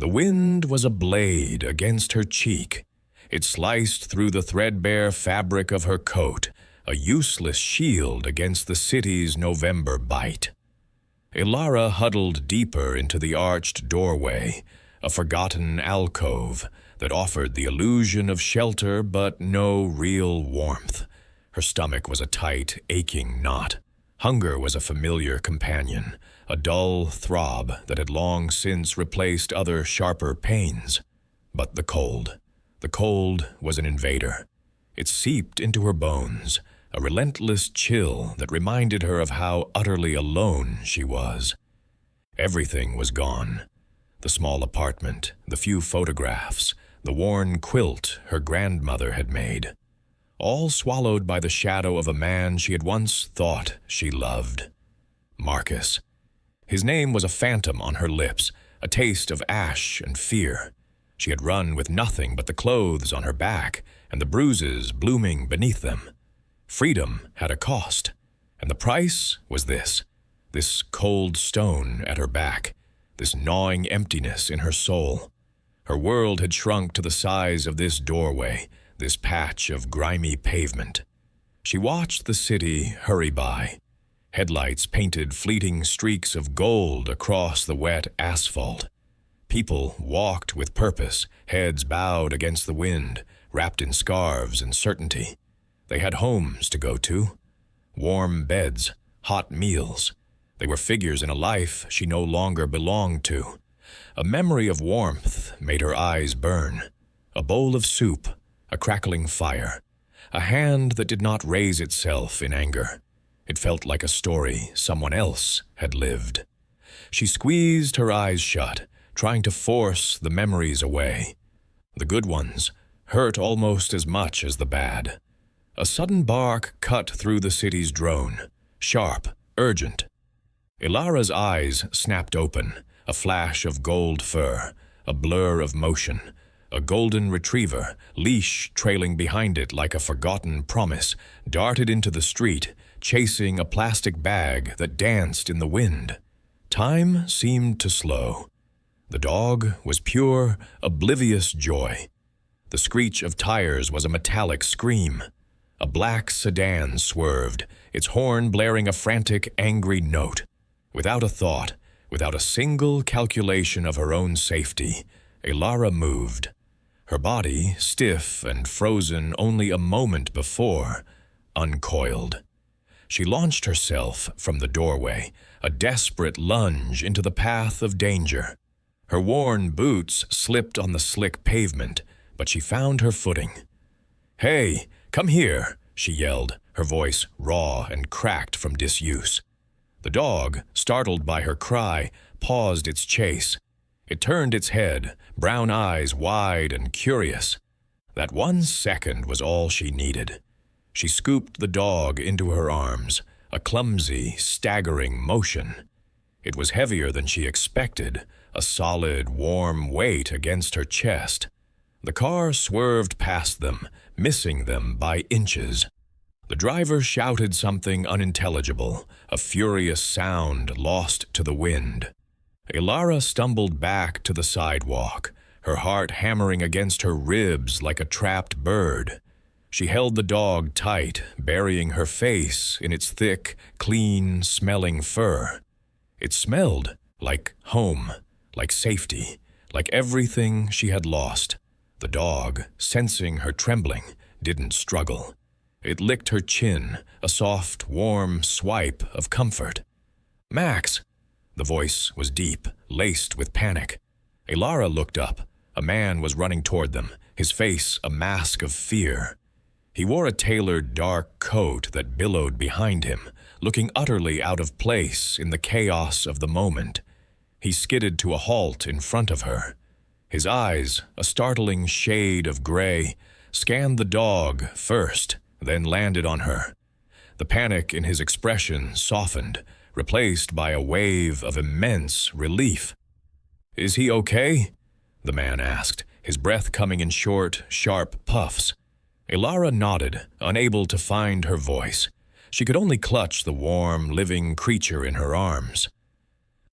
The wind was a blade against her cheek. It sliced through the threadbare fabric of her coat, a useless shield against the city's November bite. Elara huddled deeper into the arched doorway, a forgotten alcove that offered the illusion of shelter but no real warmth. Her stomach was a tight, aching knot. Hunger was a familiar companion, a dull throb that had long since replaced other sharper pains. But the cold was an invader. It seeped into her bones, a relentless chill that reminded her of how utterly alone she was. Everything was gone. The small apartment, the few photographs, the worn quilt her grandmother had made. All swallowed by the shadow of a man she had once thought she loved. Marcus. His name was a phantom on her lips, a taste of ash and fear. She had run with nothing but the clothes on her back and the bruises blooming beneath them. Freedom had a cost, and the price was this cold stone at her back, this gnawing emptiness in her soul. Her world had shrunk to the size of this doorway, this patch of grimy pavement. She watched the city hurry by. Headlights painted fleeting streaks of gold across the wet asphalt. People walked with purpose, heads bowed against the wind, wrapped in scarves and certainty. They had homes to go to, warm beds, hot meals. They were figures in a life she no longer belonged to. A memory of warmth made her eyes burn. A bowl of soup, a crackling fire, a hand that did not raise itself in anger. It felt like a story someone else had lived. She squeezed her eyes shut, trying to force the memories away. The good ones hurt almost as much as the bad. A sudden bark cut through the city's drone, sharp, urgent. Elara's eyes snapped open, a flash of gold fur, a blur of motion. A golden retriever, leash trailing behind it like a forgotten promise, darted into the street, chasing a plastic bag that danced in the wind. Time seemed to slow. The dog was pure, oblivious joy. The screech of tires was a metallic scream. A black sedan swerved, its horn blaring a frantic, angry note. Without a thought, without a single calculation of her own safety, Elara moved. Her body, stiff and frozen only a moment before, uncoiled. She launched herself from the doorway, a desperate lunge into the path of danger. Her worn boots slipped on the slick pavement, but she found her footing. "Hey, come here," she yelled, her voice raw and cracked from disuse. The dog, startled by her cry, paused its chase. It turned its head, brown eyes wide and curious. That 1 second was all she needed. She scooped the dog into her arms, a clumsy, staggering motion. It was heavier than she expected, a solid, warm weight against her chest. The car swerved past them, missing them by inches. The driver shouted something unintelligible, a furious sound lost to the wind. Elara stumbled back to the sidewalk, her heart hammering against her ribs like a trapped bird. She held the dog tight, burying her face in its thick, clean-smelling fur. It smelled like home, like safety, like everything she had lost. The dog, sensing her trembling, didn't struggle. It licked her chin, a soft, warm swipe of comfort. "Max!" The voice was deep, laced with panic. Elara looked up. A man was running toward them, his face a mask of fear. He wore a tailored dark coat that billowed behind him, looking utterly out of place in the chaos of the moment. He skidded to a halt in front of her. His eyes, a startling shade of gray, scanned the dog first, then landed on her. The panic in his expression softened, replaced by a wave of immense relief. "Is he okay?" the man asked, his breath coming in short, sharp puffs. Elara nodded, unable to find her voice. She could only clutch the warm, living creature in her arms.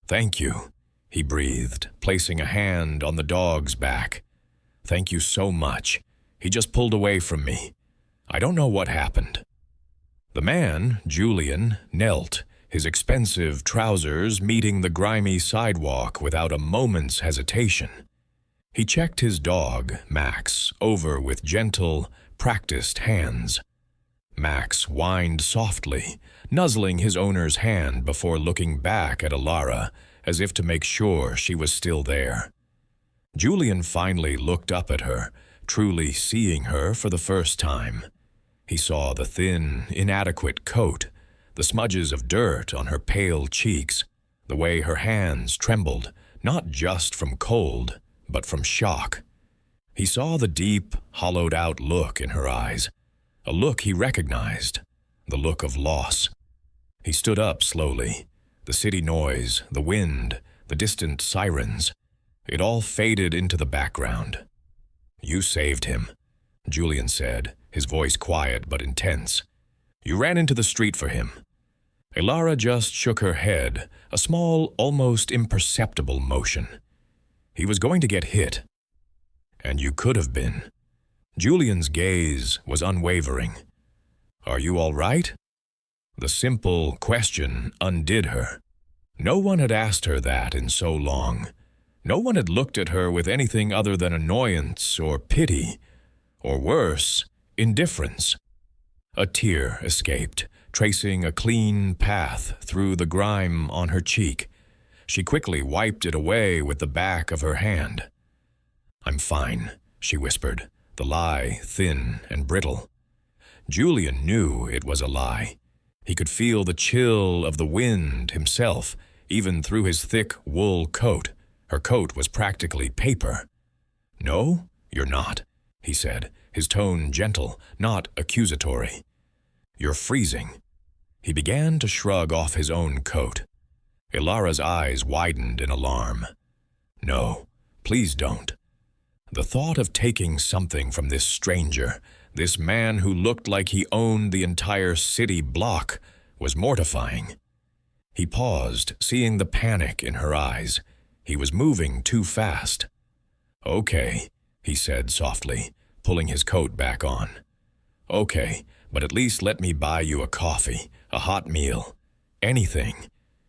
"Thank you," he breathed, placing a hand on the dog's back. "Thank you so much. He just pulled away from me. I don't know what happened." The man, Julian, knelt, his expensive trousers meeting the grimy sidewalk without a moment's hesitation. He checked his dog, Max, over with gentle, practiced hands. Max whined softly, nuzzling his owner's hand before looking back at Elara as if to make sure she was still there. Julian finally looked up at her, truly seeing her for the first time. He saw the thin, inadequate coat, the smudges of dirt on her pale cheeks, the way her hands trembled, not just from cold, but from shock. He saw the deep, hollowed-out look in her eyes, a look he recognized, the look of loss. He stood up slowly. The city noise, the wind, the distant sirens, it all faded into the background. "You saved him," Julian said, his voice quiet but intense. "You ran into the street for him." Elara just shook her head, a small, almost imperceptible motion. "He was going to get hit. And you could have been." Julian's gaze was unwavering. "Are you all right?" The simple question undid her. No one had asked her that in so long. No one had looked at her with anything other than annoyance or pity, or worse, indifference. A tear escaped, tracing a clean path through the grime on her cheek. She quickly wiped it away with the back of her hand. "I'm fine," she whispered, the lie thin and brittle. Julian knew it was a lie. He could feel the chill of the wind himself, even through his thick wool coat. Her coat was practically paper. "No, you're not," he said, his tone gentle, not accusatory. "You're freezing." He began to shrug off his own coat. Elara's eyes widened in alarm. "No, please don't." The thought of taking something from this stranger, this man who looked like he owned the entire city block, was mortifying. He paused, seeing the panic in her eyes. He was moving too fast. "Okay," he said softly, pulling his coat back on. "Okay, but at least let me buy you a coffee, a hot meal. Anything.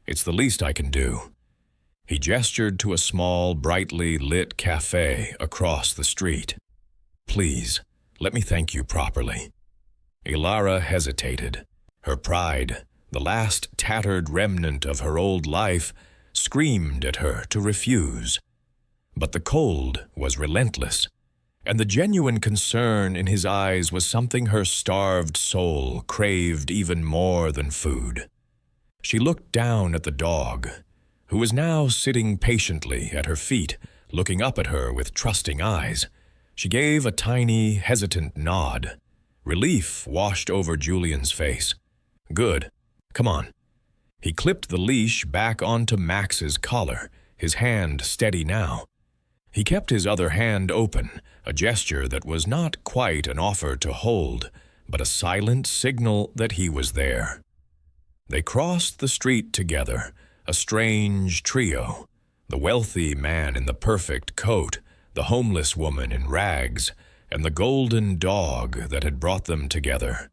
It's the least I can do." He gestured to a small, brightly lit cafe across the street. "Please, let me thank you properly." Elara hesitated. Her pride, the last tattered remnant of her old life, screamed at her to refuse. But the cold was relentless, and the genuine concern in his eyes was something her starved soul craved even more than food. She looked down at the dog, who was now sitting patiently at her feet, looking up at her with trusting eyes. She gave a tiny, hesitant nod. Relief washed over Julian's face. "Good. Come on." He clipped the leash back onto Max's collar, his hand steady now. He kept his other hand open, a gesture that was not quite an offer to hold, but a silent signal that he was there. They crossed the street together, a strange trio, the wealthy man in the perfect coat, the homeless woman in rags, and the golden dog that had brought them together.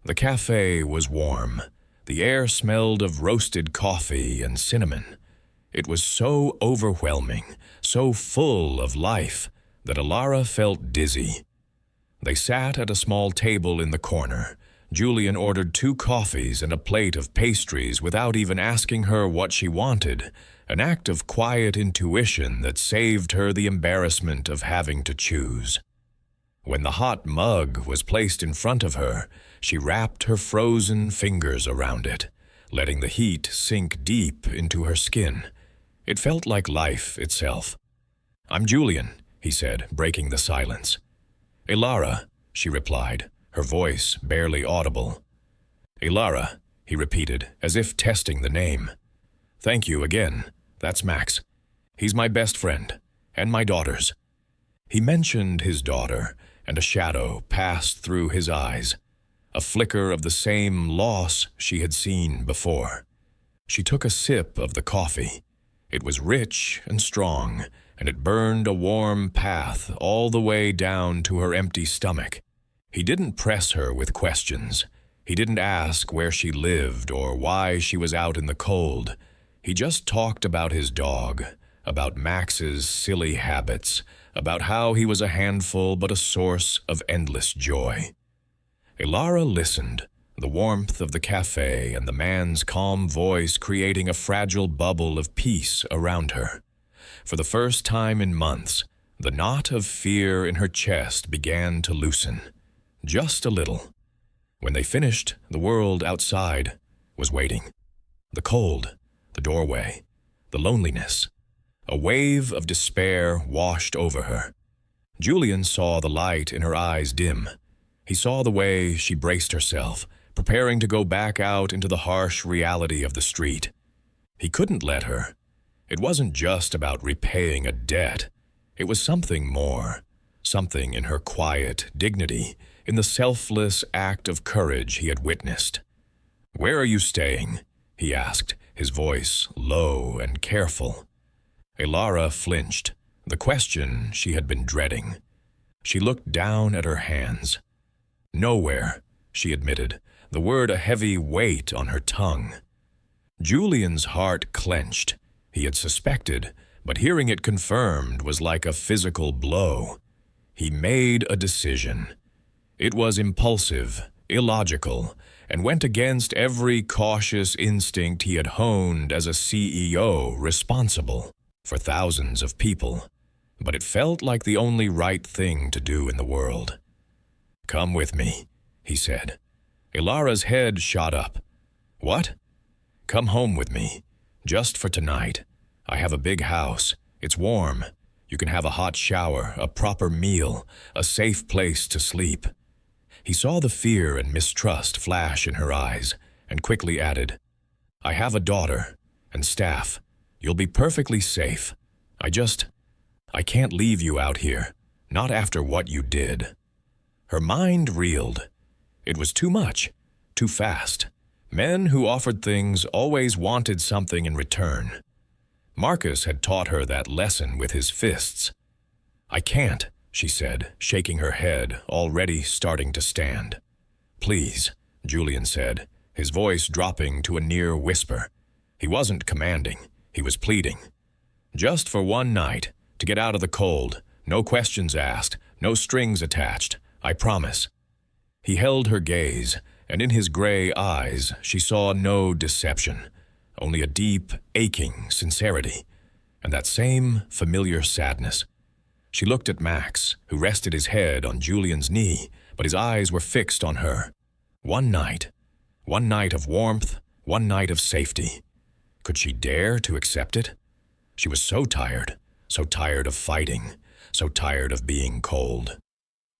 The cafe was warm. The air smelled of roasted coffee and cinnamon. It was so overwhelming, so full of life, that Elara felt dizzy. They sat at a small table in the corner. Julian ordered 2 coffees and a plate of pastries without even asking her what she wanted, an act of quiet intuition that saved her the embarrassment of having to choose. When the hot mug was placed in front of her, she wrapped her frozen fingers around it, letting the heat sink deep into her skin. It felt like life itself. "I'm Julian," he said, breaking the silence. "Elara," she replied, her voice barely audible. "Elara," he repeated, as if testing the name. "Thank you again. That's Max. He's my best friend, and my daughter's." He mentioned his daughter, and a shadow passed through his eyes, a flicker of the same loss she had seen before. She took a sip of the coffee. It was rich and strong, and it burned a warm path all the way down to her empty stomach. He didn't press her with questions. He didn't ask where she lived or why she was out in the cold. He just talked about his dog, about Max's silly habits, about how he was a handful but a source of endless joy. Elara listened, the warmth of the cafe and the man's calm voice creating a fragile bubble of peace around her. For the first time in months, the knot of fear in her chest began to loosen, just a little. When they finished, the world outside was waiting. The cold, the doorway, the loneliness. A wave of despair washed over her. Julian saw the light in her eyes dim. He saw the way she braced herself, preparing to go back out into the harsh reality of the street. He couldn't let her. It wasn't just about repaying a debt. It was something more, something in her quiet dignity, in the selfless act of courage he had witnessed. "Where are you staying?" he asked, his voice low and careful. Elara flinched, the question she had been dreading. She looked down at her hands. "Nowhere," she admitted, the word a heavy weight on her tongue. Julian's heart clenched. He had suspected, but hearing it confirmed was like a physical blow. He made a decision. It was impulsive, illogical, and went against every cautious instinct he had honed as a CEO responsible for thousands of people, but it felt like the only right thing to do in the world. "Come with me," he said. Elara's head shot up. "What?" "Come home with me, just for tonight. I have a big house. It's warm. You can have a hot shower, a proper meal, a safe place to sleep." He saw the fear and mistrust flash in her eyes, and quickly added, "I have a daughter and staff. You'll be perfectly safe. I can't leave you out here, not after what you did." Her mind reeled. It was too much, too fast. Men who offered things always wanted something in return. Marcus had taught her that lesson with his fists. "I can't," she said, shaking her head, already starting to stand. "Please," Julian said, his voice dropping to a near whisper. He wasn't commanding, he was pleading. "Just for one night, to get out of the cold, no questions asked, no strings attached, I promise." He held her gaze, and in his gray eyes she saw no deception, only a deep, aching sincerity, and that same familiar sadness. She looked at Max, who rested his head on Julian's knee, but his eyes were fixed on her. One night of warmth, one night of safety. Could she dare to accept it? She was so tired of fighting, so tired of being cold.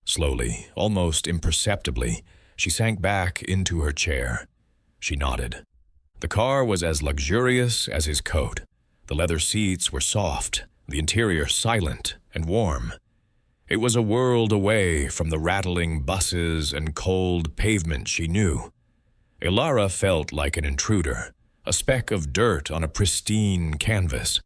Slowly, almost imperceptibly, she sank back into her chair. She nodded. The car was as luxurious as his coat. The leather seats were soft, the interior silent and warm. It was a world away from the rattling buses and cold pavement she knew. Elara felt like an intruder, a speck of dirt on a pristine canvas.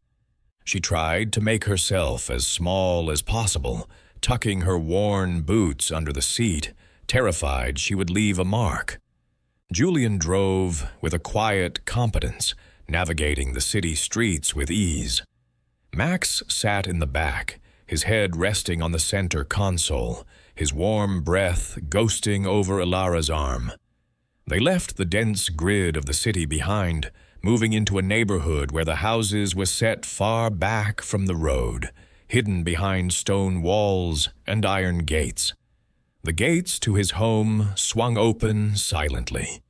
She tried to make herself as small as possible, tucking her worn boots under the seat, terrified she would leave a mark. Julian drove with a quiet competence, navigating the city streets with ease. Max sat in the back, his head resting on the center console, his warm breath ghosting over Elara's arm. They left the dense grid of the city behind, moving into a neighborhood where the houses were set far back from the road, hidden behind stone walls and iron gates. The gates to his home swung open silently.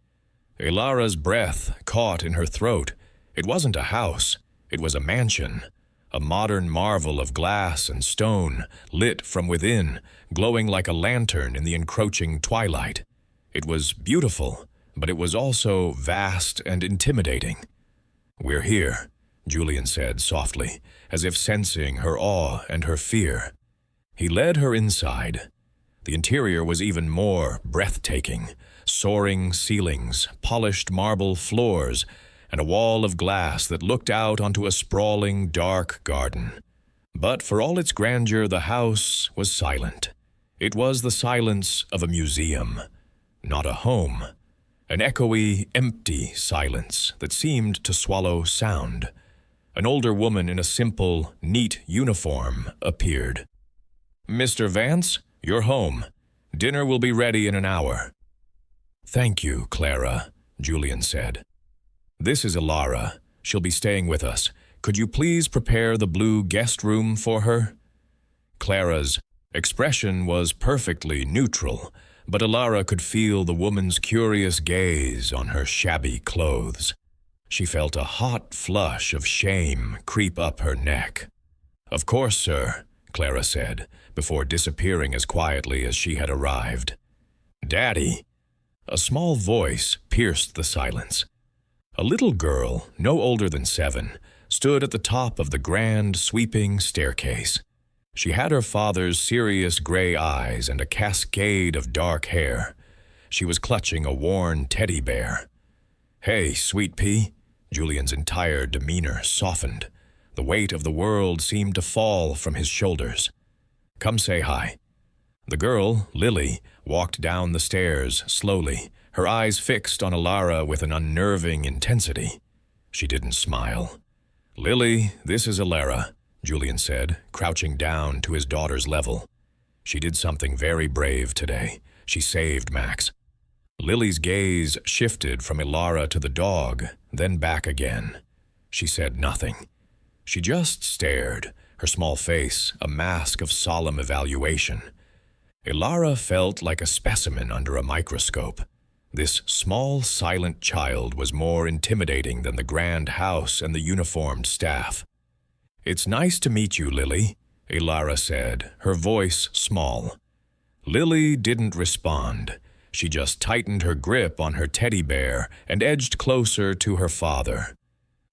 Elara's breath caught in her throat. It wasn't a house, it was a mansion, a modern marvel of glass and stone, lit from within, glowing like a lantern in the encroaching twilight. It was beautiful, but it was also vast and intimidating. "We're here," Julian said softly, as if sensing her awe and her fear. He led her inside. The interior was even more breathtaking. Soaring ceilings, polished marble floors, and a wall of glass that looked out onto a sprawling, dark garden. But for all its grandeur, the house was silent. It was the silence of a museum, not a home. An echoey, empty silence that seemed to swallow sound. An older woman in a simple, neat uniform appeared. "Mr. Vance, you're home. Dinner will be ready in an hour." "Thank you, Clara," Julian said. "This is Elara. She'll be staying with us. Could you please prepare the blue guest room for her?" Clara's expression was perfectly neutral, but Elara could feel the woman's curious gaze on her shabby clothes. She felt a hot flush of shame creep up her neck. "Of course, sir," Clara said, before disappearing as quietly as she had arrived. "Daddy!" A small voice pierced the silence. A little girl, no older than 7, stood at the top of the grand, sweeping staircase. She had her father's serious gray eyes and a cascade of dark hair. She was clutching a worn teddy bear. "Hey, sweet pea." Julian's entire demeanor softened. The weight of the world seemed to fall from his shoulders. "Come say hi." The girl, Lily, walked down the stairs slowly, her eyes fixed on Elara with an unnerving intensity. She didn't smile. "Lily, this is Elara," Julian said, crouching down to his daughter's level. "She did something very brave today. She saved Max." Lily's gaze shifted from Elara to the dog, then back again. She said nothing. She just stared, her small face a mask of solemn evaluation. Elara felt like a specimen under a microscope. This small, silent child was more intimidating than the grand house and the uniformed staff. "It's nice to meet you, Lily," Elara said, her voice small. Lily didn't respond. She just tightened her grip on her teddy bear and edged closer to her father.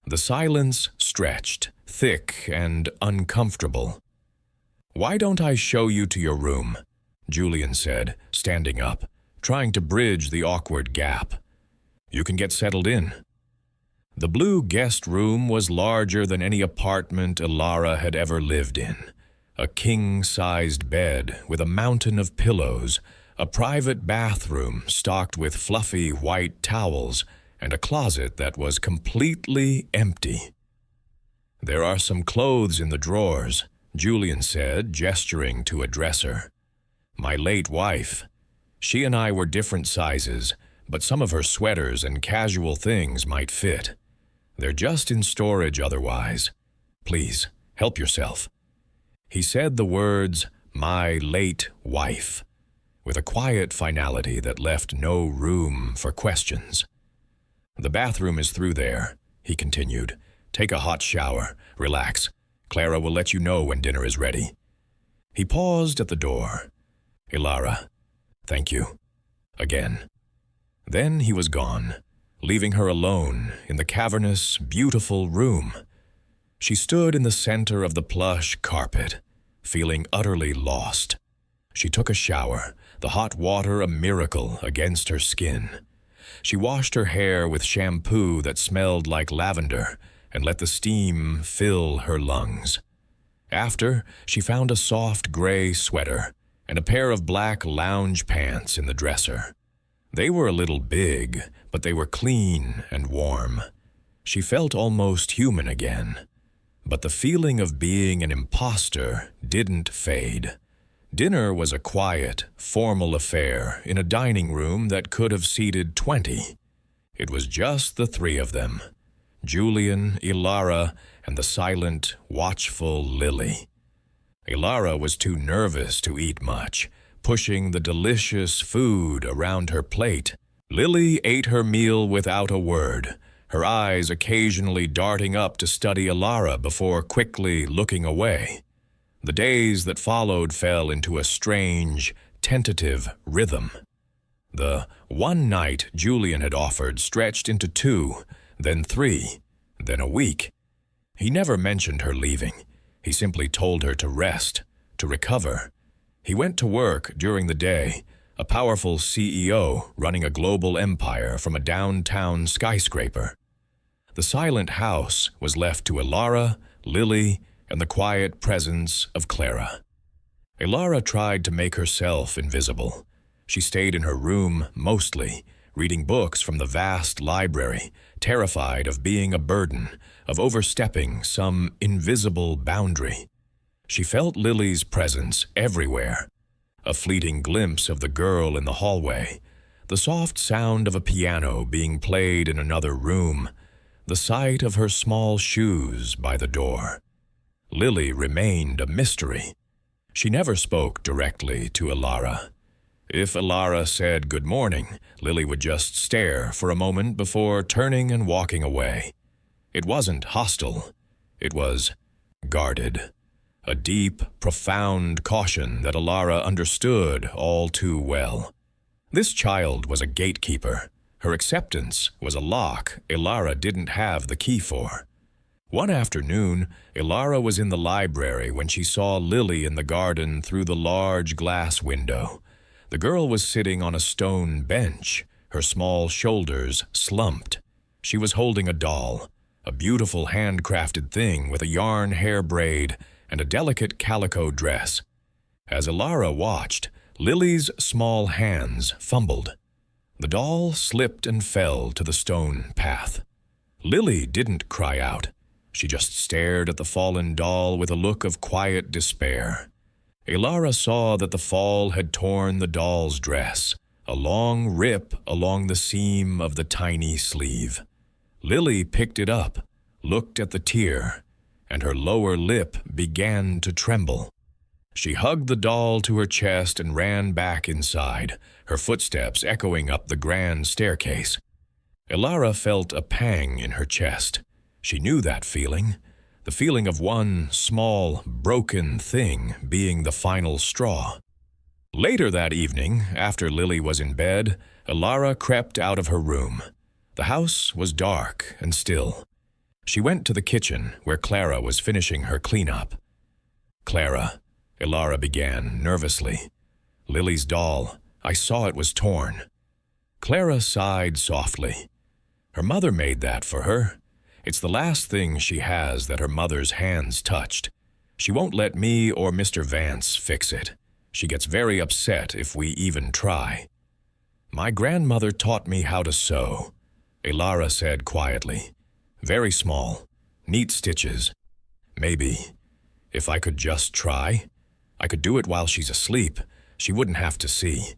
The silence stretched, thick and uncomfortable. "Why don't I show you to your room?" Julian said, standing up, trying to bridge the awkward gap. "You can get settled in." The blue guest room was larger than any apartment Elara had ever lived in. A king-sized bed with a mountain of pillows, a private bathroom stocked with fluffy white towels, and a closet that was completely empty. "There are some clothes in the drawers," Julian said, gesturing to a dresser. "My late wife. She and I were different sizes, but some of her sweaters and casual things might fit. They're just in storage otherwise. Please, help yourself." He said the words, "my late wife," with a quiet finality that left no room for questions. "The bathroom is through there," he continued. "Take a hot shower. Relax. Clara will let you know when dinner is ready." He paused at the door. "Elara, thank you." Again. Then he was gone, leaving her alone in the cavernous, beautiful room. She stood in the center of the plush carpet, feeling utterly lost. She took a shower, the hot water a miracle against her skin. She washed her hair with shampoo that smelled like lavender and let the steam fill her lungs. After, she found a soft gray sweater and a pair of black lounge pants in the dresser. They were a little big, but they were clean and warm. She felt almost human again. But the feeling of being an imposter didn't fade. Dinner was a quiet, formal affair in a dining room that could have seated 20. It was just the 3 of them, Julian, Elara, and the silent, watchful Lily. Elara was too nervous to eat much, pushing the delicious food around her plate. Lily ate her meal without a word, her eyes occasionally darting up to study Elara before quickly looking away. The days that followed fell into a strange, tentative rhythm. The one night Julian had offered stretched into 2, then 3, then a week. He never mentioned her leaving. He simply told her to rest, to recover. He went to work during the day, a powerful CEO running a global empire from a downtown skyscraper. The silent house was left to Elara, Lily, and the quiet presence of Clara. Elara tried to make herself invisible. She stayed in her room mostly, reading books from the vast library, terrified of being a burden, of overstepping some invisible boundary. She felt Lily's presence everywhere. A fleeting glimpse of the girl in the hallway, the soft sound of a piano being played in another room, the sight of her small shoes by the door. Lily remained a mystery. She never spoke directly to Elara. If Elara said good morning, Lily would just stare for a moment before turning and walking away. It wasn't hostile. It was guarded. A deep, profound caution that Elara understood all too well. This child was a gatekeeper. Her acceptance was a lock Elara didn't have the key for. One afternoon, Elara was in the library when she saw Lily in the garden through the large glass window. The girl was sitting on a stone bench, her small shoulders slumped. She was holding a doll, a beautiful handcrafted thing with a yarn hair braid and a delicate calico dress. As Elara watched, Lily's small hands fumbled. The doll slipped and fell to the stone path. Lily didn't cry out. She just stared at the fallen doll with a look of quiet despair. Elara saw that the fall had torn the doll's dress, a long rip along the seam of the tiny sleeve. Lily picked it up, looked at the tear, and her lower lip began to tremble. She hugged the doll to her chest and ran back inside, her footsteps echoing up the grand staircase. Elara felt a pang in her chest. She knew that feeling, the feeling of one small, broken thing being the final straw. Later that evening, after Lily was in bed, Elara crept out of her room. The house was dark and still. She went to the kitchen, where Clara was finishing her cleanup. "Clara," Elara began nervously. "Lily's doll, I saw it was torn." Clara sighed softly. Her mother made that for her. It's the last thing she has that her mother's hands touched. She won't let me or Mr. Vance fix it. She gets very upset if we even try. "My grandmother taught me how to sew," Elara said quietly. "Very small, neat stitches. Maybe, if I could just try, I could do it while she's asleep. She wouldn't have to see."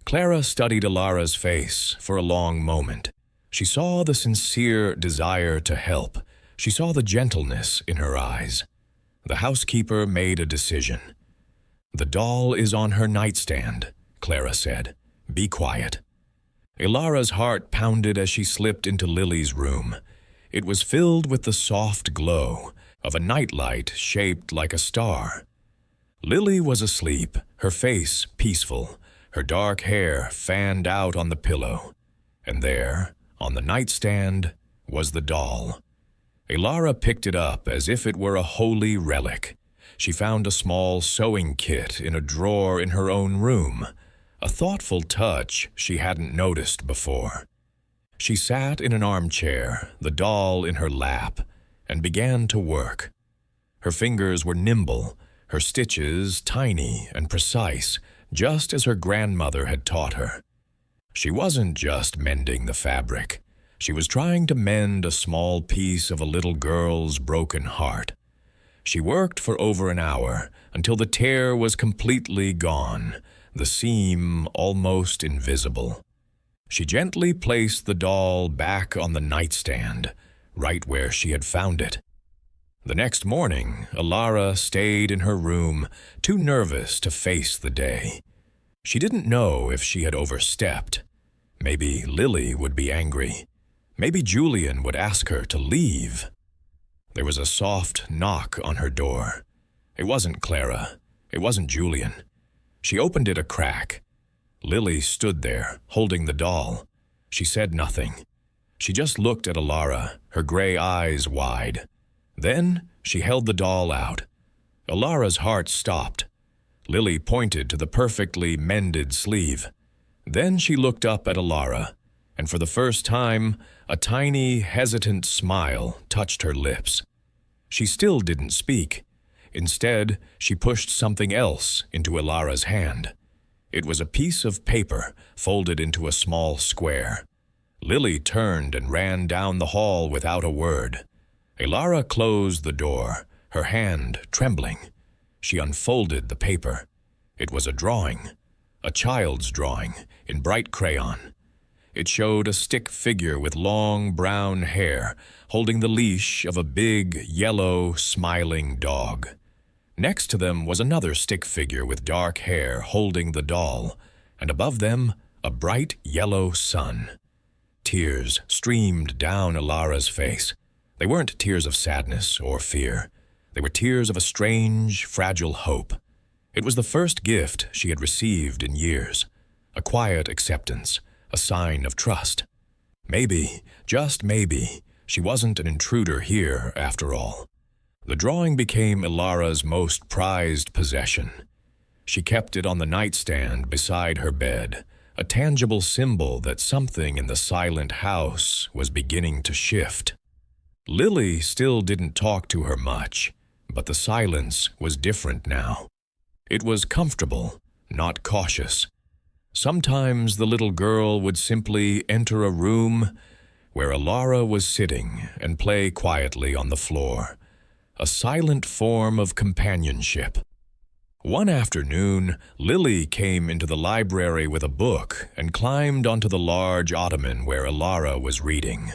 Clara studied Elara's face for a long moment. She saw the sincere desire to help. She saw the gentleness in her eyes. The housekeeper made a decision. "The doll is on her nightstand," Clara said. "Be quiet." Elara's heart pounded as she slipped into Lily's room. It was filled with the soft glow of a nightlight shaped like a star. Lily was asleep, her face peaceful, her dark hair fanned out on the pillow. And there, on the nightstand, was the doll. Elara picked it up as if it were a holy relic. She found a small sewing kit in a drawer in her own room, a thoughtful touch she hadn't noticed before. She sat in an armchair, the doll in her lap, and began to work. Her fingers were nimble, her stitches tiny and precise, just as her grandmother had taught her. She wasn't just mending the fabric. She was trying to mend a small piece of a little girl's broken heart. She worked for over an hour until the tear was completely gone, the seam almost invisible. She gently placed the doll back on the nightstand, right where she had found it. The next morning, Elara stayed in her room, too nervous to face the day. She didn't know if she had overstepped. Maybe Lily would be angry. Maybe Julian would ask her to leave. There was a soft knock on her door. It wasn't Clara. It wasn't Julian. She opened it a crack. Lily stood there, holding the doll. She said nothing. She just looked at Elara, her gray eyes wide. Then she held the doll out. Elara's heart stopped. Lily pointed to the perfectly mended sleeve. Then she looked up at Elara. and for the first time, a tiny, hesitant smile touched her lips. She still didn't speak. Instead, she pushed something else into Elara's hand. It was a piece of paper folded into a small square. Lily turned and ran down the hall without a word. Elara closed the door, her hand trembling. She unfolded the paper. It was a drawing, a child's drawing, in bright crayon. It showed a stick figure with long brown hair, holding the leash of a big, yellow, smiling dog. Next to them was another stick figure with dark hair holding the doll, and above them, a bright yellow sun. Tears streamed down Elara's face. They weren't tears of sadness or fear. They were tears of a strange, fragile hope. It was the first gift she had received in years, a quiet acceptance, a sign of trust. Maybe, just maybe, she wasn't an intruder here after all. The drawing became Elara's most prized possession. She kept it on the nightstand beside her bed, a tangible symbol that something in the silent house was beginning to shift. Lily still didn't talk to her much, but the silence was different now. It was comfortable, not cautious. Sometimes the little girl would simply enter a room where Elara was sitting and play quietly on the floor, a silent form of companionship. One afternoon, Lily came into the library with a book and climbed onto the large ottoman where Elara was reading.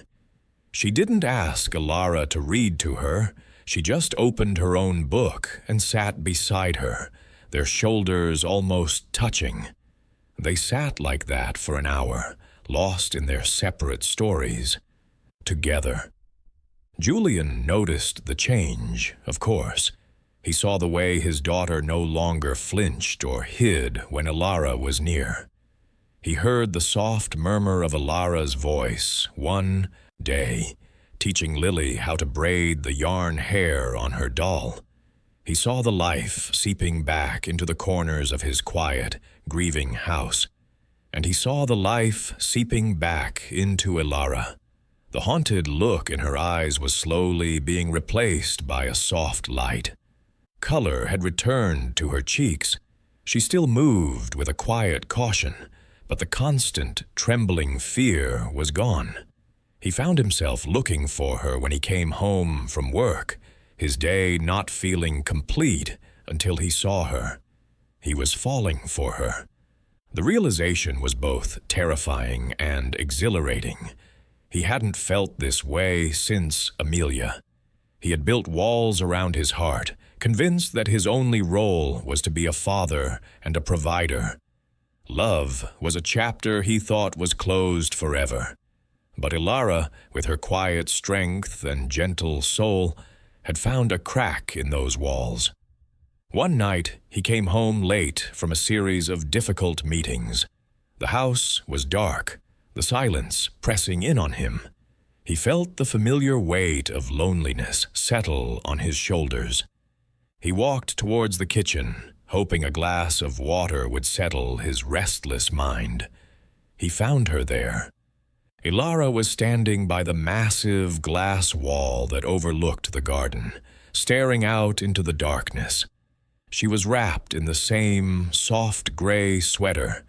She didn't ask Elara to read to her. She just opened her own book and sat beside her, their shoulders almost touching. They sat like that for an hour, lost in their separate stories, together. Julian noticed the change, of course. He saw the way his daughter no longer flinched or hid when Elara was near. He heard the soft murmur of Elara's voice one day, teaching Lily how to braid the yarn hair on her doll. He saw the life seeping back into the corners of his quiet, grieving house, and he saw the life seeping back into Elara. The haunted look in her eyes was slowly being replaced by a soft light. Color had returned to her cheeks. She still moved with a quiet caution, but the constant, trembling fear was gone. He found himself looking for her when he came home from work, his day not feeling complete until he saw her. He was falling for her. The realization was both terrifying and exhilarating. He hadn't felt this way since Amelia. He had built walls around his heart, convinced that his only role was to be a father and a provider. Love was a chapter he thought was closed forever. But Elara, with her quiet strength and gentle soul, had found a crack in those walls. One night, he came home late from a series of difficult meetings. The house was dark, the silence pressing in on him. He felt the familiar weight of loneliness settle on his shoulders. He walked towards the kitchen, hoping a glass of water would settle his restless mind. He found her there. Elara was standing by the massive glass wall that overlooked the garden, staring out into the darkness. She was wrapped in the same soft gray sweater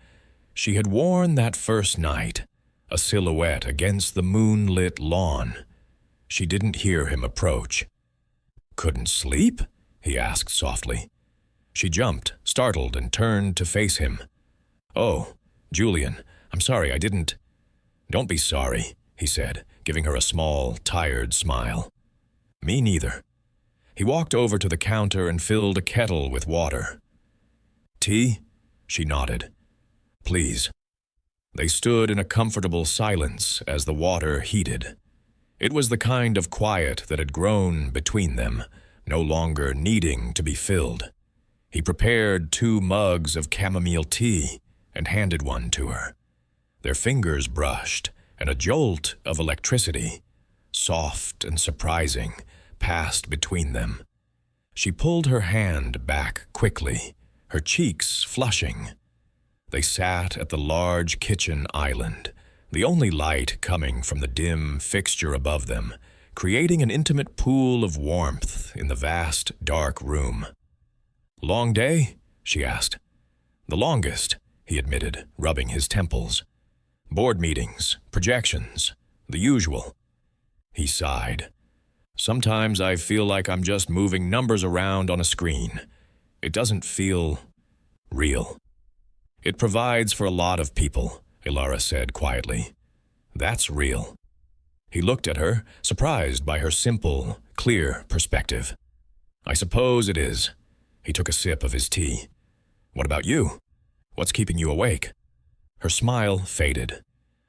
she had worn that first night, a silhouette against the moonlit lawn. She didn't hear him approach. "Couldn't sleep?" he asked softly. She jumped, startled, and turned to face him. "Oh, Julian, I'm sorry, I didn't—" "Don't be sorry," he said, giving her a small, tired smile. "Me neither." He walked over to the counter and filled a kettle with water. "Tea?" She nodded. "Please." They stood in a comfortable silence as the water heated. It was the kind of quiet that had grown between them, no longer needing to be filled. He prepared 2 mugs of chamomile tea and handed one to her. Their fingers brushed, and a jolt of electricity, soft and surprising, passed between them. She pulled her hand back quickly, her cheeks flushing. They sat at the large kitchen island, the only light coming from the dim fixture above them, creating an intimate pool of warmth in the vast, dark room. "Long day?" she asked. "The longest," he admitted, rubbing his temples. "Board meetings, projections, the usual." He sighed. "Sometimes I feel like I'm just moving numbers around on a screen. It doesn't feel real." "It provides for a lot of people," Elara said quietly. "That's real." He looked at her, surprised by her simple, clear perspective. "I suppose it is." He took a sip of his tea. "What about you? What's keeping you awake?" Her smile faded.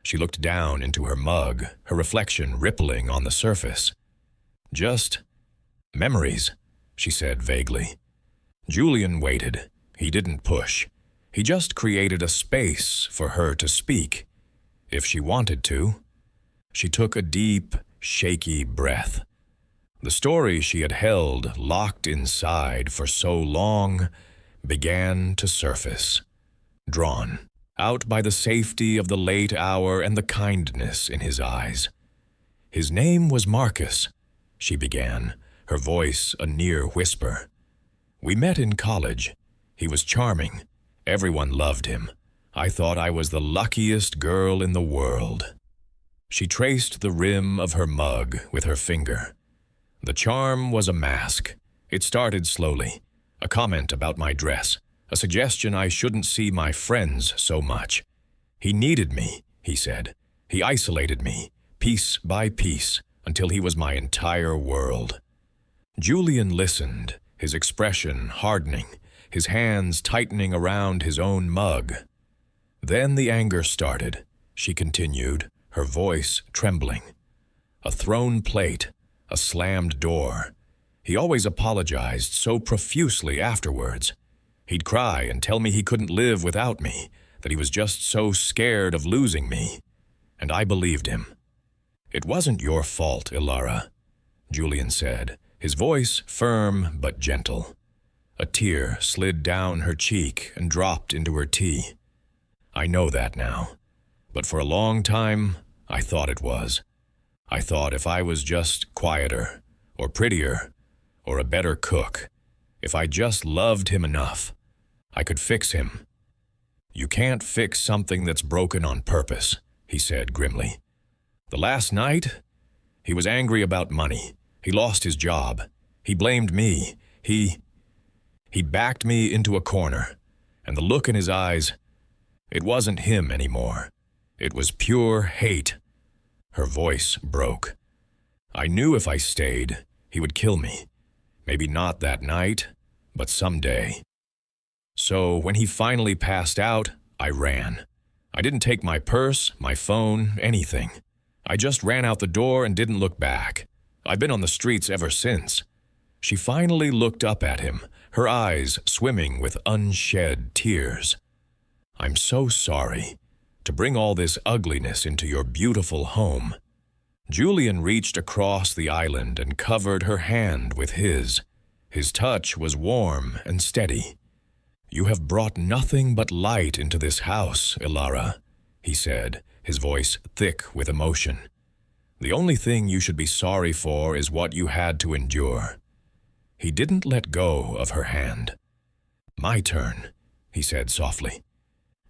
She looked down into her mug, her reflection rippling on the surface. "Just memories," she said vaguely. Julian waited. He didn't push. He just created a space for her to speak, if she wanted to. She took a deep, shaky breath. The story she had held locked inside for so long began to surface, drawn out by the safety of the late hour and the kindness in his eyes. "His name was Marcus," she began, her voice a near whisper. "We met in college. He was charming. Everyone loved him. I thought I was the luckiest girl in the world." She traced the rim of her mug with her finger. "The charm was a mask. It started slowly. A comment about my dress. A suggestion I shouldn't see my friends so much. He needed me," he said. "He isolated me, piece by piece, until he was my entire world." Julian listened, his expression hardening, his hands tightening around his own mug. Then the anger started. She continued, her voice trembling. "A thrown plate, a slammed door. He always apologized so profusely afterwards. He'd cry and tell me he couldn't live without me, that he was just so scared of losing me. And I believed him." "It wasn't your fault, Elara," Julian said, his voice firm but gentle. A tear slid down her cheek and dropped into her tea. "I know that now. But for a long time, I thought it was. I thought if I was just quieter, or prettier, or a better cook, if I just loved him enough, I could fix him." "You can't fix something that's broken on purpose," he said grimly. "The last night, he was angry about money. He lost his job. He blamed me. He backed me into a corner, and the look in his eyes, it wasn't him anymore. It was pure hate." Her voice broke. "I knew if I stayed, he would kill me. Maybe not that night, but someday. So when he finally passed out, I ran. I didn't take my purse, my phone, anything. I just ran out the door and didn't look back. I've been on the streets ever since." She finally looked up at him, her eyes swimming with unshed tears. "I'm so sorry to bring all this ugliness into your beautiful home." Julian reached across the island and covered her hand with his. His touch was warm and steady. "You have brought nothing but light into this house, Elara," he said, his voice thick with emotion. "The only thing you should be sorry for is what you had to endure." He didn't let go of her hand. "My turn," he said softly.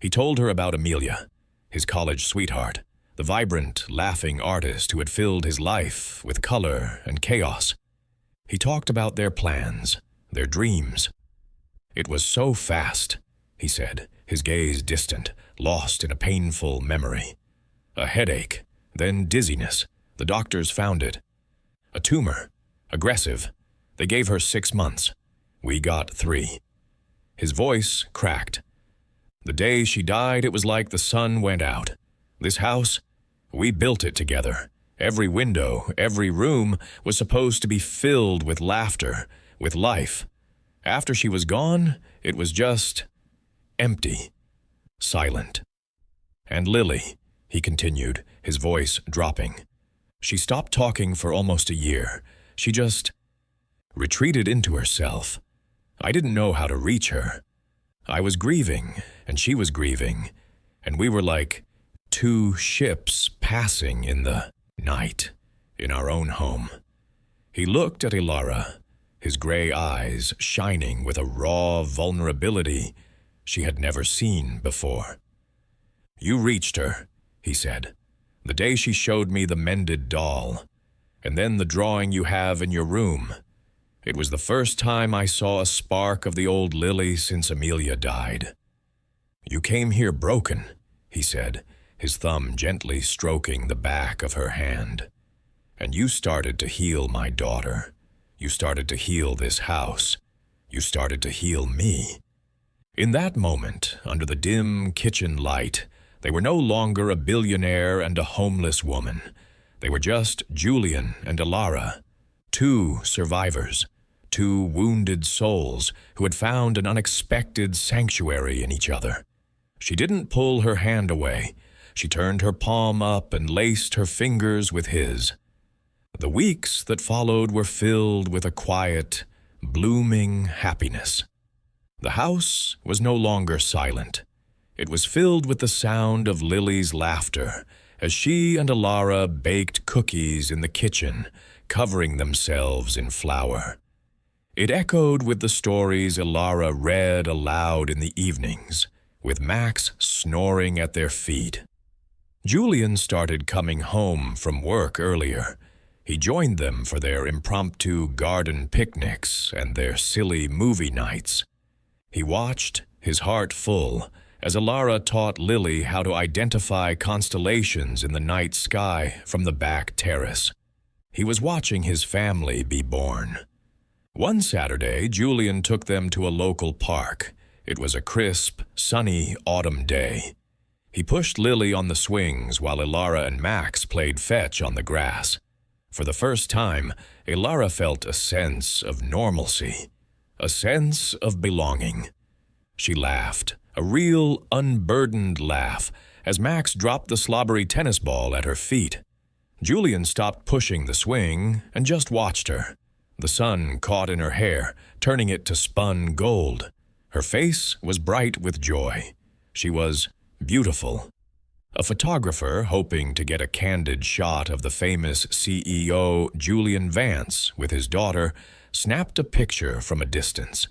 He told her about Amelia, his college sweetheart, the vibrant, laughing artist who had filled his life with color and chaos. He talked about their plans, their dreams. "It was so fast," he said, his gaze distant, lost in a painful memory. "A headache, then dizziness. The doctors found it. A tumor, aggressive. They gave her 6 months. We got 3. His voice cracked. "The day she died, it was like the sun went out. This house, we built it together. Every window, every room was supposed to be filled with laughter, with life. After she was gone, it was just empty, silent." "And Lily," he continued, his voice dropping. "She stopped talking for almost a year. She just retreated into herself. I didn't know how to reach her. I was grieving, and she was grieving, and we were like Two ships passing in the night in our own home. He looked at Elara, his gray eyes shining with a raw vulnerability she had never seen before. "You reached her," he said, "the day she showed me the mended doll, and then the drawing you have in your room. It was the first time I saw a spark of the old Lily since Amelia died. You came here broken," he said, his thumb gently stroking the back of her hand. "And you started to heal my daughter. You started to heal this house. You started to heal me." In that moment, under the dim kitchen light, they were no longer a billionaire and a homeless woman. They were just Julian and Elara, two survivors, two wounded souls who had found an unexpected sanctuary in each other. She didn't pull her hand away. She turned her palm up and laced her fingers with his. The weeks that followed were filled with a quiet, blooming happiness. The house was no longer silent. It was filled with the sound of Lily's laughter as she and Elara baked cookies in the kitchen, covering themselves in flour. It echoed with the stories Elara read aloud in the evenings, with Max snoring at their feet. Julian started coming home from work earlier. He joined them for their impromptu garden picnics and their silly movie nights. He watched, his heart full, as Elara taught Lily how to identify constellations in the night sky from the back terrace. He was watching his family be born. One Saturday, Julian took them to a local park. It was a crisp, sunny autumn day. He pushed Lily on the swings while Elara and Max played fetch on the grass. For the first time, Elara felt a sense of normalcy, a sense of belonging. She laughed, a real unburdened laugh, as Max dropped the slobbery tennis ball at her feet. Julian stopped pushing the swing and just watched her. The sun caught in her hair, turning it to spun gold. Her face was bright with joy. She was beautiful. A photographer, hoping to get a candid shot of the famous CEO Julian Vance with his daughter, snapped a picture from a distance.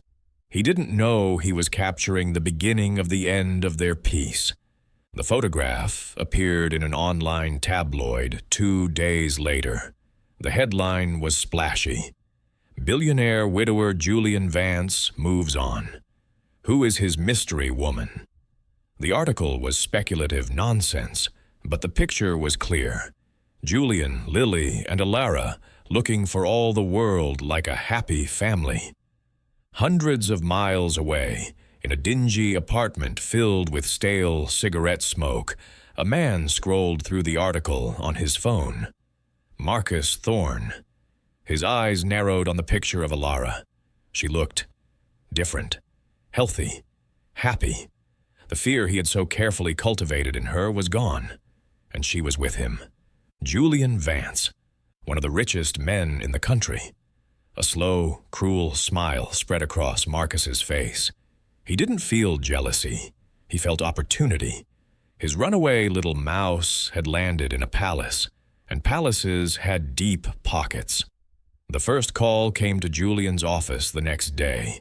He didn't know he was capturing the beginning of the end of their peace. The photograph appeared in an online tabloid 2 days later. The headline was splashy. "Billionaire widower Julian Vance moves on. Who is his mystery woman?" The article was speculative nonsense, but the picture was clear. Julian, Lily, and Elara looking for all the world like a happy family. Hundreds of miles away, in a dingy apartment filled with stale cigarette smoke, a man scrolled through the article on his phone. Marcus Thorne. His eyes narrowed on the picture of Elara. She looked different, healthy, happy. The fear he had so carefully cultivated in her was gone, and she was with him. Julian Vance, one of the richest men in the country. A slow, cruel smile spread across Marcus's face. He didn't feel jealousy. He felt opportunity. His runaway little mouse had landed in a palace, and palaces had deep pockets. The first call came to Julian's office the next day.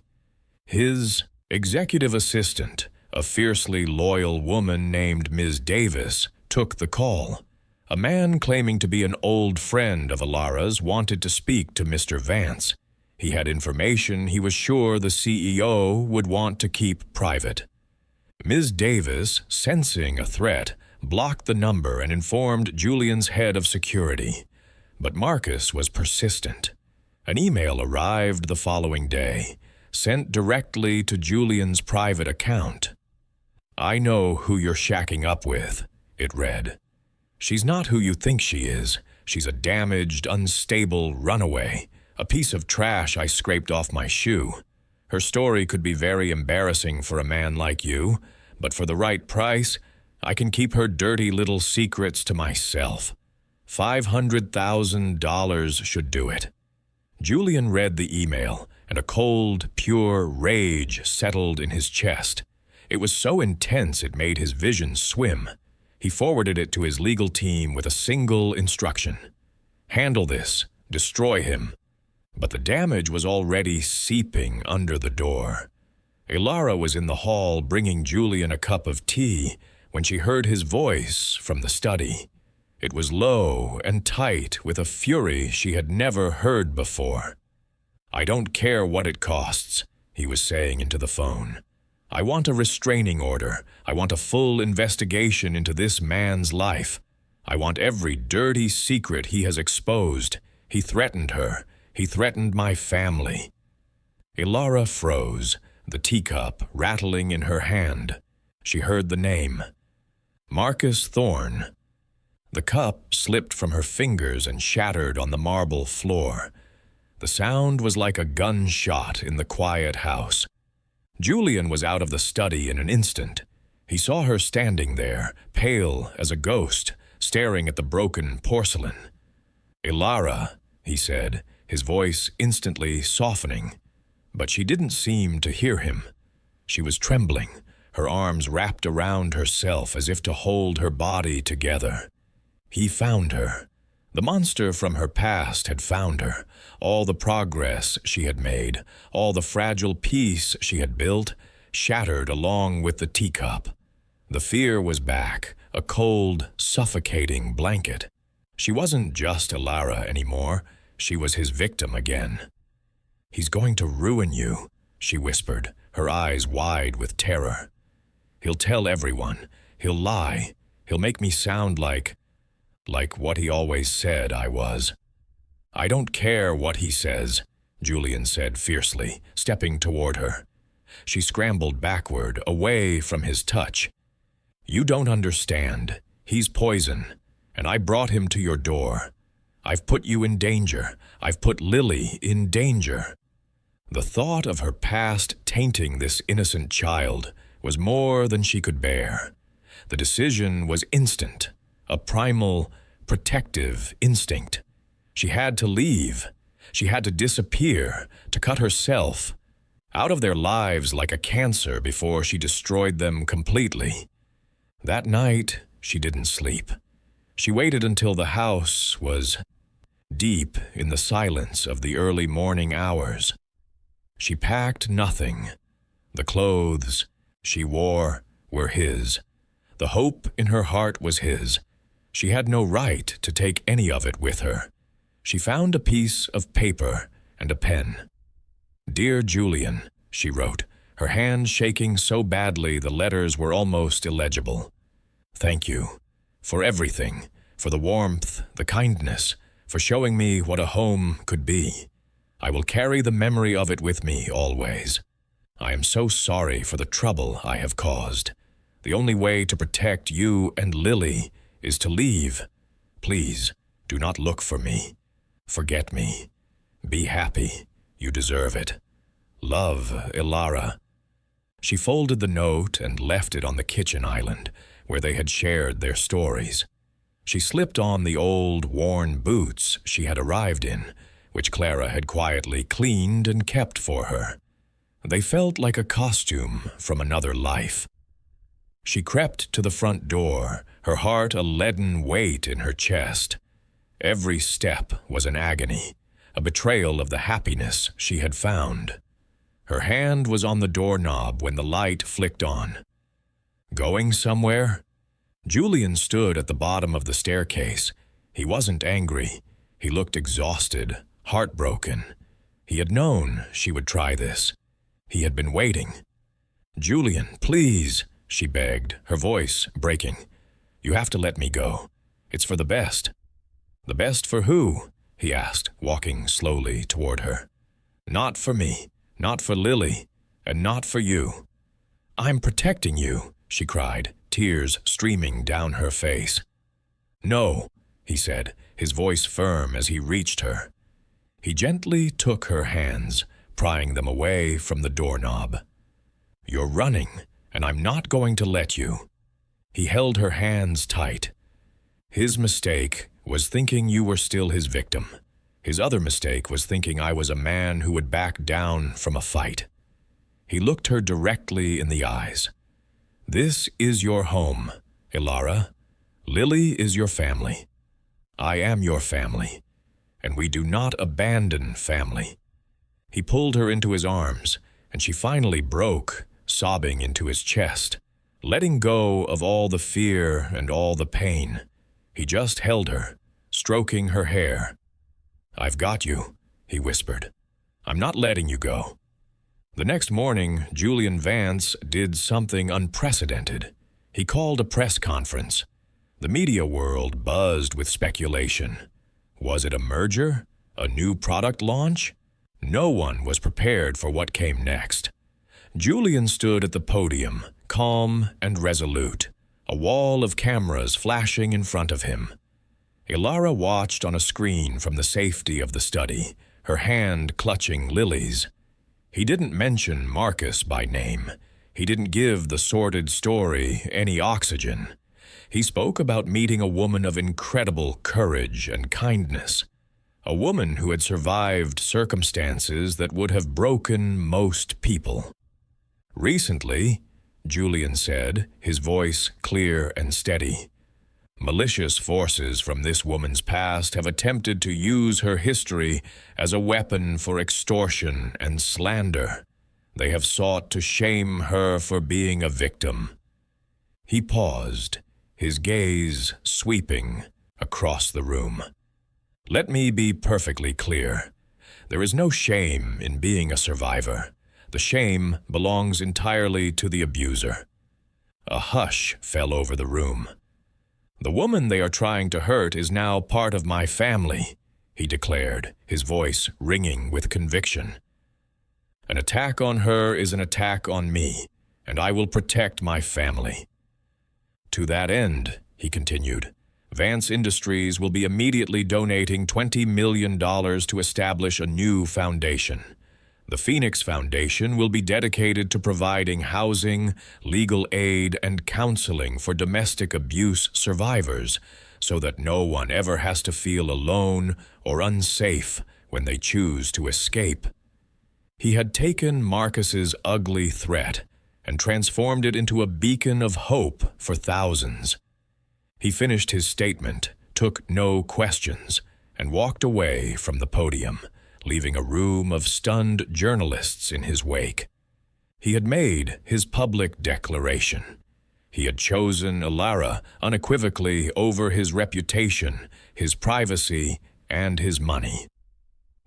His executive assistant, a fiercely loyal woman named Ms. Davis, took the call. A man claiming to be an old friend of Elara's wanted to speak to Mr. Vance. He had information he was sure the CEO would want to keep private. Ms. Davis, sensing a threat, blocked the number and informed Julian's head of security. But Marcus was persistent. An email arrived the following day, sent directly to Julian's private account. "I know who you're shacking up with," it read. "She's not who you think she is. She's a damaged, unstable runaway, a piece of trash I scraped off my shoe. Her story could be very embarrassing for a man like you, but for the right price, I can keep her dirty little secrets to myself. $500,000 should do it." Julian read the email, and a cold, pure rage settled in his chest. It was so intense it made his vision swim. He forwarded it to his legal team with a single instruction: handle this, destroy him. But the damage was already seeping under the door. Elara was in the hall bringing Julian a cup of tea when she heard his voice from the study. It was low and tight with a fury she had never heard before. "I don't care what it costs," he was saying into the phone. "I want a restraining order. I want a full investigation into this man's life. I want every dirty secret he has exposed. He threatened her. He threatened my family." Elara froze, the teacup rattling in her hand. She heard the name. Marcus Thorne. The cup slipped from her fingers and shattered on the marble floor. The sound was like a gunshot in the quiet house. Julian was out of the study in an instant. He saw her standing there, pale as a ghost, staring at the broken porcelain. "Elara," he said, his voice instantly softening. But she didn't seem to hear him. She was trembling, her arms wrapped around herself as if to hold her body together. He found her. The monster from her past had found her. All the progress she had made, all the fragile peace she had built, shattered along with the teacup. The fear was back, a cold, suffocating blanket. She wasn't just Elara anymore. She was his victim again. "He's going to ruin you," she whispered, her eyes wide with terror. "He'll tell everyone. He'll lie. He'll make me sound like what he always said I was." "I don't care what he says," Julian said fiercely, stepping toward her. She scrambled backward, away from his touch. "You don't understand. He's poison, and I brought him to your door. I've put you in danger. I've put Lily in danger." The thought of her past tainting this innocent child was more than she could bear. The decision was instant, a primal, protective instinct. She had to leave. She had to disappear, to cut herself out of their lives like a cancer before she destroyed them completely. That night, she didn't sleep. She waited until the house was deep in the silence of the early morning hours. She packed nothing. The clothes she wore were his. The hope in her heart was his. She had no right to take any of it with her. She found a piece of paper and a pen. "Dear Julian," she wrote, her hand shaking so badly the letters were almost illegible. "Thank you for everything, for the warmth, the kindness, for showing me what a home could be. I will carry the memory of it with me always. I am so sorry for the trouble I have caused. The only way to protect you and Lily is to leave. Please, do not look for me. Forget me. Be happy. You deserve it. Love, Elara." She folded the note and left it on the kitchen island, where they had shared their stories. She slipped on the old, worn boots she had arrived in, which Clara had quietly cleaned and kept for her. They felt like a costume from another life. She crept to the front door, her heart a leaden weight in her chest. Every step was an agony, a betrayal of the happiness she had found. Her hand was on the doorknob when the light flicked on. "Going somewhere?" Julian stood at the bottom of the staircase. He wasn't angry. He looked exhausted, heartbroken. He had known she would try this. He had been waiting. "Julian, please," she begged, her voice breaking. "You have to let me go. It's for the best." "The best for who?" he asked, walking slowly toward her. "Not for me, not for Lily, and not for you." "I'm protecting you," she cried, tears streaming down her face. "No," he said, his voice firm as he reached her. He gently took her hands, prying them away from the doorknob. "You're running, and I'm not going to let you." He held her hands tight. "His mistake was thinking you were still his victim. His other mistake was thinking I was a man who would back down from a fight." He looked her directly in the eyes. "This is your home, Elara. Lily is your family. I am your family, and we do not abandon family." He pulled her into his arms, and she finally broke, sobbing into his chest, letting go of all the fear and all the pain. He just held her, stroking her hair. "I've got you," he whispered. "I'm not letting you go." The next morning, Julian Vance did something unprecedented. He called a press conference. The media world buzzed with speculation. Was it a merger? A new product launch? No one was prepared for what came next. Julian stood at the podium, calm and resolute, a wall of cameras flashing in front of him. Elara watched on a screen from the safety of the study, her hand clutching Lily's. He didn't mention Marcus by name. He didn't give the sordid story any oxygen. He spoke about meeting a woman of incredible courage and kindness, a woman who had survived circumstances that would have broken most people. "Recently," Julian said, his voice clear and steady, "malicious forces from this woman's past have attempted to use her history as a weapon for extortion and slander. They have sought to shame her for being a victim." He paused, his gaze sweeping across the room. "Let me be perfectly clear. There is no shame in being a survivor. The shame belongs entirely to the abuser." A hush fell over the room. "The woman they are trying to hurt is now part of my family," he declared, his voice ringing with conviction. "An attack on her is an attack on me, and I will protect my family." "To that end," he continued, "Vance Industries will be immediately donating $20 million to establish a new foundation. The Phoenix Foundation will be dedicated to providing housing, legal aid, and counseling for domestic abuse survivors, so that no one ever has to feel alone or unsafe when they choose to escape." He had taken Marcus's ugly threat and transformed it into a beacon of hope for thousands. He finished his statement, took no questions, and walked away from the podium, leaving a room of stunned journalists in his wake. He had made his public declaration. He had chosen Elara unequivocally over his reputation, his privacy, and his money.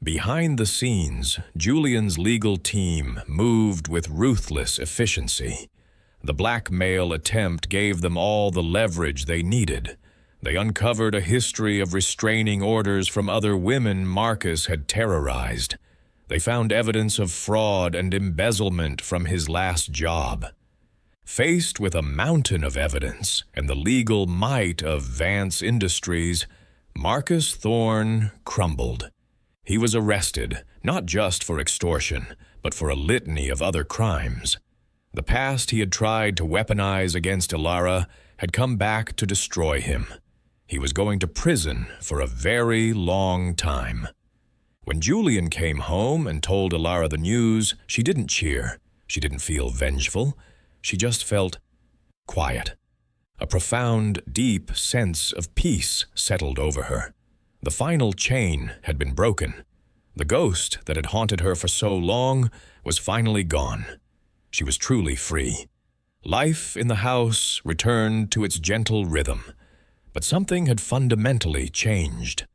Behind the scenes, Julian's legal team moved with ruthless efficiency. The blackmail attempt gave them all the leverage they needed. They uncovered a history of restraining orders from other women Marcus had terrorized. They found evidence of fraud and embezzlement from his last job. Faced with a mountain of evidence and the legal might of Vance Industries, Marcus Thorne crumbled. He was arrested, not just for extortion, but for a litany of other crimes. The past he had tried to weaponize against Elara had come back to destroy him. He was going to prison for a very long time. When Julian came home and told Elara the news, she didn't cheer. She didn't feel vengeful. She just felt quiet. A profound, deep sense of peace settled over her. The final chain had been broken. The ghost that had haunted her for so long was finally gone. She was truly free. Life in the house returned to its gentle rhythm, but something had fundamentally changed.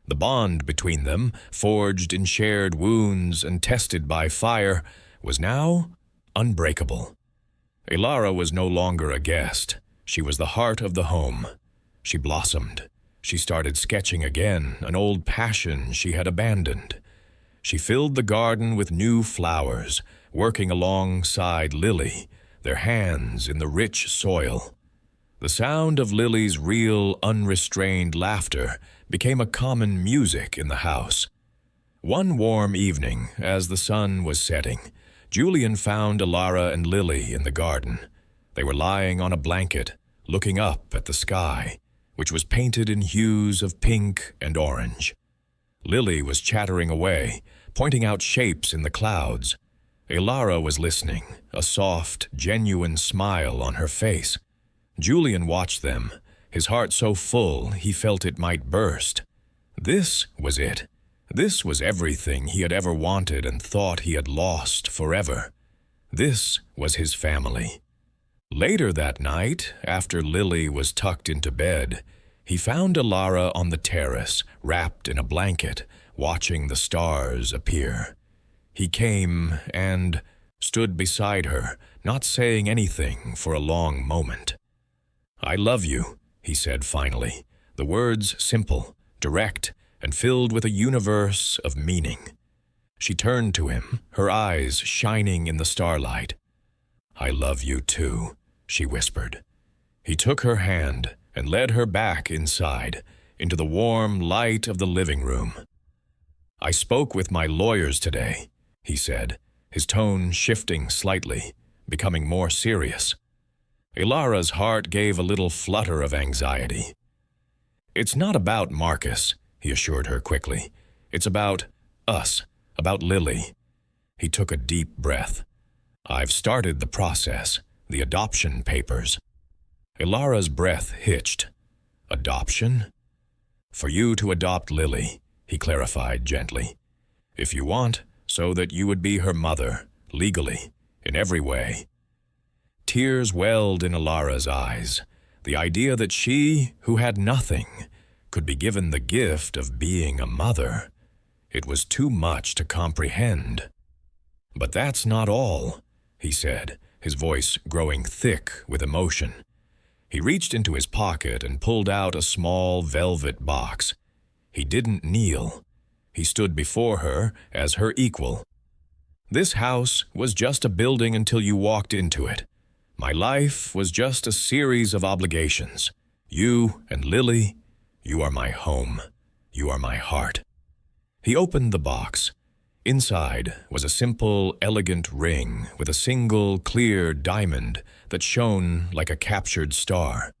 The bond between them, forged in shared wounds and tested by fire, was now unbreakable. Elara was no longer a guest. She was the heart of the home. She blossomed. She started sketching again, an old passion she had abandoned. She filled the garden with new flowers, working alongside Lily, their hands in the rich soil. The sound of Lily's real, unrestrained laughter became a common music in the house. One warm evening, as the sun was setting, Julian found Elara and Lily in the garden. They were lying on a blanket, looking up at the sky, which was painted in hues of pink and orange. Lily was chattering away, pointing out shapes in the clouds. Elara was listening, a soft, genuine smile on her face. Julian watched them, his heart so full he felt it might burst. This was it. This was everything he had ever wanted and thought he had lost forever. This was his family. Later that night, after Lily was tucked into bed, he found Elara on the terrace, wrapped in a blanket, watching the stars appear. He came and stood beside her, not saying anything for a long moment. "I love you," he said finally, the words simple, direct, and filled with a universe of meaning. She turned to him, her eyes shining in the starlight. "I love you too," she whispered. He took her hand and led her back inside, into the warm light of the living room. "I spoke with my lawyers today," he said, his tone shifting slightly, becoming more serious. Elara's heart gave a little flutter of anxiety. "It's not about Marcus," he assured her quickly. "It's about us, about Lily." He took a deep breath. "I've started the process, the adoption papers." Elara's breath hitched. "Adoption?" "For you to adopt Lily," he clarified gently. "If you want, so that you would be her mother, legally, in every way." Tears welled in Elara's eyes. The idea that she, who had nothing, could be given the gift of being a mother. It was too much to comprehend. "But that's not all," he said, his voice growing thick with emotion. He reached into his pocket and pulled out a small velvet box. He didn't kneel. He stood before her as her equal. "This house was just a building until you walked into it. My life was just a series of obligations. You and Lily, you are my home. You are my heart." He opened the box. Inside was a simple, elegant ring with a single, clear diamond that shone like a captured star.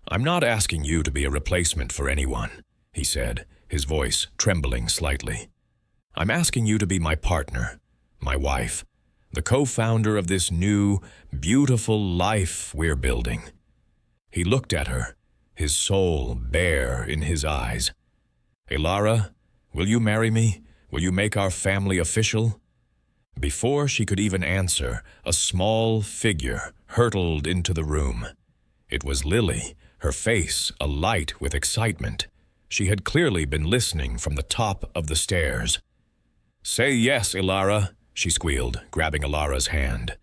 "I'm not asking you to be a replacement for anyone," he said, his voice trembling slightly. "I'm asking you to be my partner, my wife, the co-founder of this new, beautiful life we're building." He looked at her, his soul bare in his eyes. "Elara, will you marry me? Will you make our family official?" Before she could even answer, a small figure hurtled into the room. It was Lily, her face alight with excitement. She had clearly been listening from the top of the stairs. "Say yes, Elara," she squealed, grabbing Elara's hand.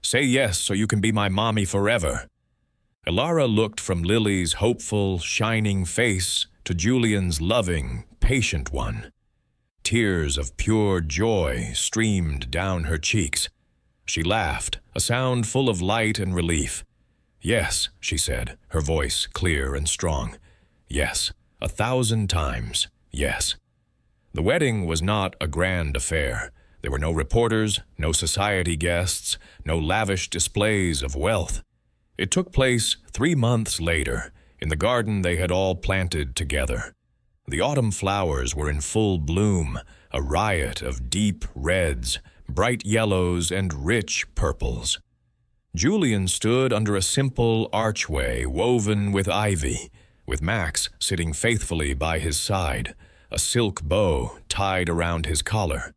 "Say yes so you can be my mommy forever." Elara looked from Lily's hopeful, shining face to Julian's loving, patient one. Tears of pure joy streamed down her cheeks. She laughed, a sound full of light and relief. "Yes," she said, her voice clear and strong. "Yes, 1,000 times, yes." The wedding was not a grand affair. There were no reporters, no society guests, no lavish displays of wealth. It took place 3 months later, in the garden they had all planted together. The autumn flowers were in full bloom, a riot of deep reds, bright yellows, and rich purples. Julian stood under a simple archway woven with ivy, with Max sitting faithfully by his side, a silk bow tied around his collar.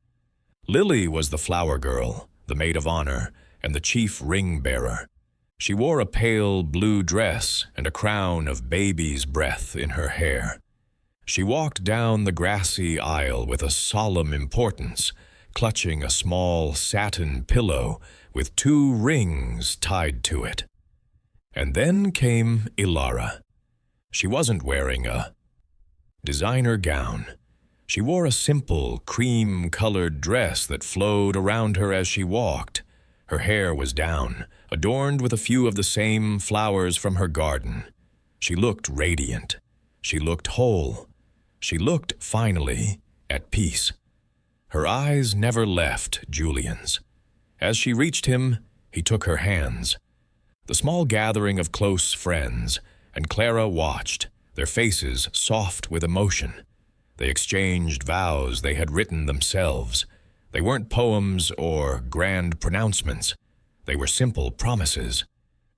Lily was the flower girl, the maid of honor, and the chief ring-bearer. She wore a pale blue dress and a crown of baby's breath in her hair. She walked down the grassy aisle with a solemn importance, clutching a small satin pillow with 2 rings tied to it. And then came Elara. She wasn't wearing a designer gown. She wore a simple, cream-colored dress that flowed around her as she walked. Her hair was down, adorned with a few of the same flowers from her garden. She looked radiant. She looked whole. She looked, finally, at peace. Her eyes never left Julian's. As she reached him, he took her hands. The small gathering of close friends, and Clara watched, their faces soft with emotion. They exchanged vows they had written themselves. They weren't poems or grand pronouncements. They were simple promises.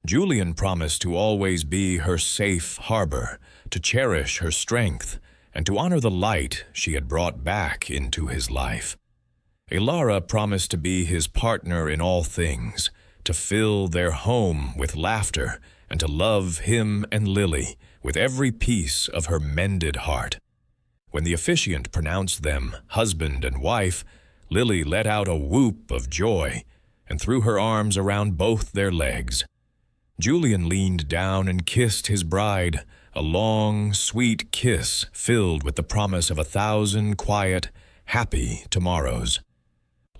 Julian promised to always be her safe harbor, to cherish her strength, and to honor the light she had brought back into his life. Elara promised to be his partner in all things, to fill their home with laughter, and to love him and Lily with every piece of her mended heart. When the officiant pronounced them husband and wife, Lily let out a whoop of joy and threw her arms around both their legs. Julian leaned down and kissed his bride, a long, sweet kiss filled with the promise of 1,000 quiet, happy tomorrows.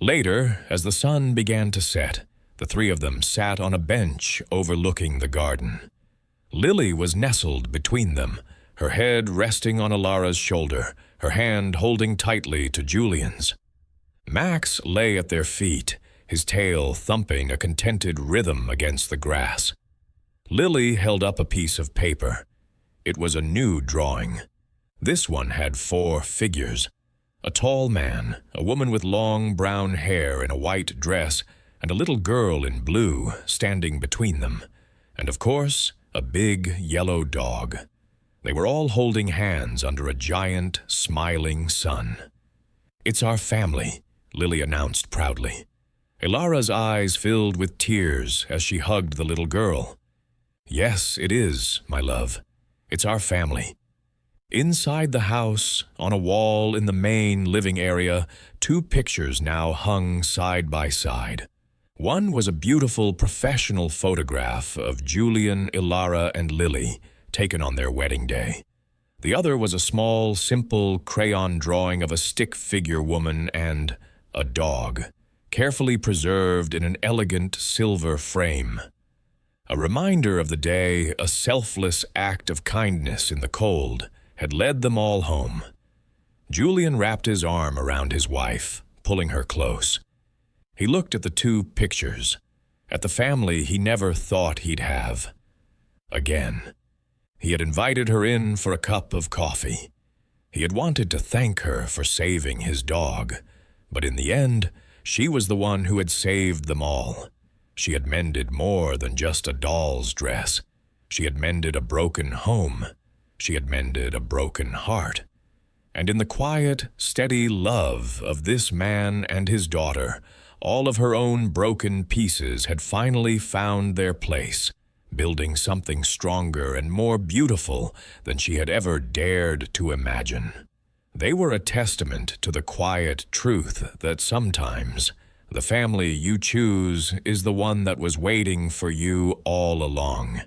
Later, as the sun began to set, the three of them sat on a bench overlooking the garden. Lily was nestled between them, her head resting on Elara's shoulder, her hand holding tightly to Julian's. Max lay at their feet, his tail thumping a contented rhythm against the grass. Lily held up a piece of paper. It was a new drawing. This one had 4 figures. A tall man, a woman with long brown hair in a white dress, and a little girl in blue standing between them. And of course, a big yellow dog. They were all holding hands under a giant, smiling sun. "It's our family," Lily announced proudly. Elara's eyes filled with tears as she hugged the little girl. "Yes, it is, my love. It's our family." Inside the house, on a wall in the main living area, 2 pictures now hung side by side. One was a beautiful professional photograph of Julian, Elara, and Lily, taken on their wedding day. The other was a small, simple crayon drawing of a stick figure woman and a dog, carefully preserved in an elegant silver frame. A reminder of the day a selfless act of kindness in the cold had led them all home. Julian wrapped his arm around his wife, pulling her close. He looked at the 2 pictures, at the family he never thought he'd have. Again, he had invited her in for a cup of coffee. He had wanted to thank her for saving his dog, but in the end, she was the one who had saved them all. She had mended more than just a doll's dress. She had mended a broken home. She had mended a broken heart. And in the quiet, steady love of this man and his daughter, all of her own broken pieces had finally found their place, building something stronger and more beautiful than she had ever dared to imagine. They were a testament to the quiet truth that sometimes the family you choose is the one that was waiting for you all along.